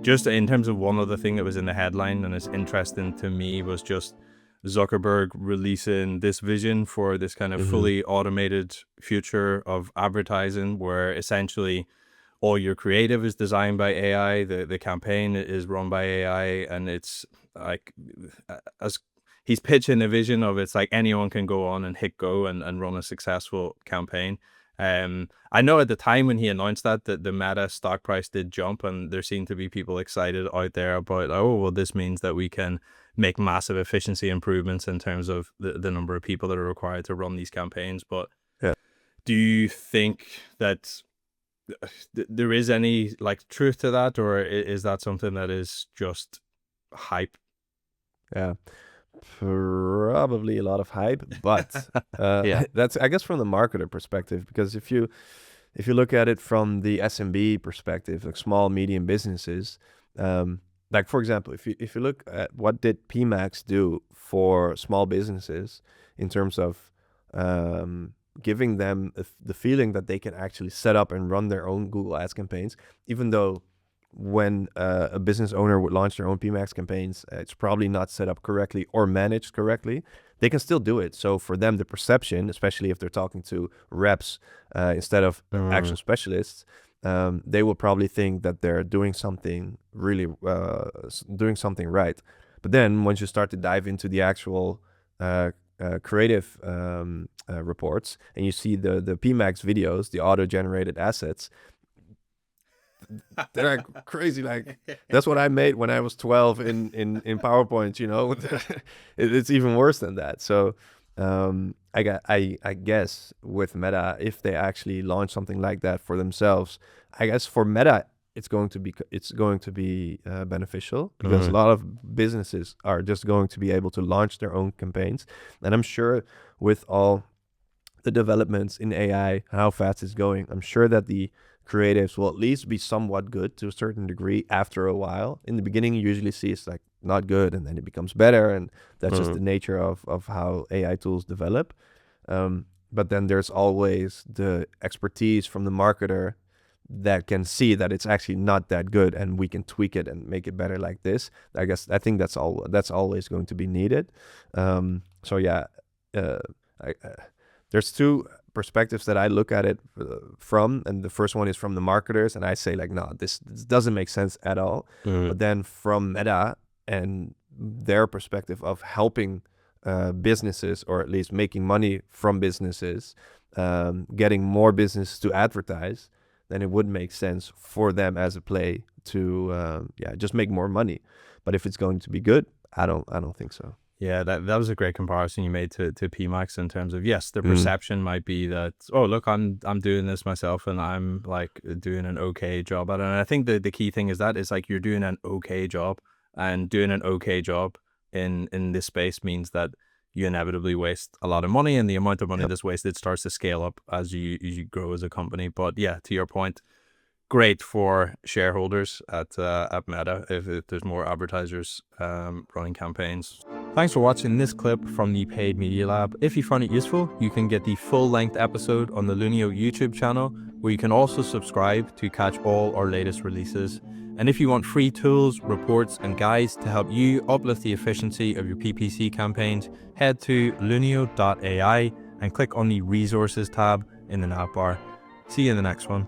just in terms of one other thing that was in the headline and is interesting to me was just Zuckerberg releasing this vision for this kind of fully automated future of advertising, where essentially all your creative is designed by AI, the campaign is run by AI, and it's like, as he's pitching a vision of, it's like anyone can go on and hit go and run a successful campaign. I know at the time when he announced that the Meta stock price did jump, and there seemed to be people excited out there about, oh, well, this means that we can make massive efficiency improvements in terms of the number of people that are required to run these campaigns. But Yeah. do you think that there is any like truth to that, or is that something that is just hype? Yeah, probably a lot of hype, but Yeah. that's, I guess, from the marketer perspective, because if you look at it from the SMB perspective, like small medium businesses, like for example, if you look at what did PMAX do for small businesses in terms of giving them the feeling that they can actually set up and run their own Google Ads campaigns, even though when a business owner would launch their own PMAX campaigns, it's probably not set up correctly or managed correctly, they can still do it. So for them, the perception, especially if they're talking to reps instead of actual specialists, they will probably think that they're doing something really, doing something right. But then once you start to dive into the actual creative reports, and you see the PMAX videos, the auto-generated assets, they're like crazy. Like, that's what I made when I was 12 in PowerPoint, you know. It's even worse than that. So I guess with Meta, if they actually launch something like that for themselves, I guess for Meta it's going to be beneficial, because a lot of businesses are just going to be able to launch their own campaigns. And I'm sure with all the developments in AI, how fast it's going, I'm sure that the creatives will at least be somewhat good to a certain degree after a while. In the beginning, you usually see it's like not good, and then it becomes better, and that's just the nature of how AI tools develop. But then there's always the expertise from the marketer that can see that it's actually not that good, and we can tweak it and make it better like this. I think that's always going to be needed. So yeah, there's two perspectives that I look at it from, and the first one is from the marketers, and I say like, no, this doesn't make sense at all. But then from Meta and their perspective of helping businesses, or at least making money from businesses, getting more business to advertise, then it would make sense for them as a play to just make more money. But if it's going to be good, I don't think so. Yeah, that was a great comparison you made to PMAX, in terms of, yes, the perception might be that, oh, look, I'm doing this myself and I'm like doing an okay job at it. And I think the key thing is that it's like you're doing an okay job, and doing an okay job in this space means that you inevitably waste a lot of money, and the amount of money that's wasted starts to scale up as you grow as a company. But yeah, to your point, great for shareholders at Meta if there's more advertisers running campaigns. Thanks for watching this clip from the Paid Media Lab. If you found it useful, you can get the full-length episode on the Lunio YouTube channel, where you can also subscribe to catch all our latest releases. And if you want free tools, reports, and guides to help you uplift the efficiency of your PPC campaigns, head to lunio.ai and click on the Resources tab in the nav bar. See you in the next one.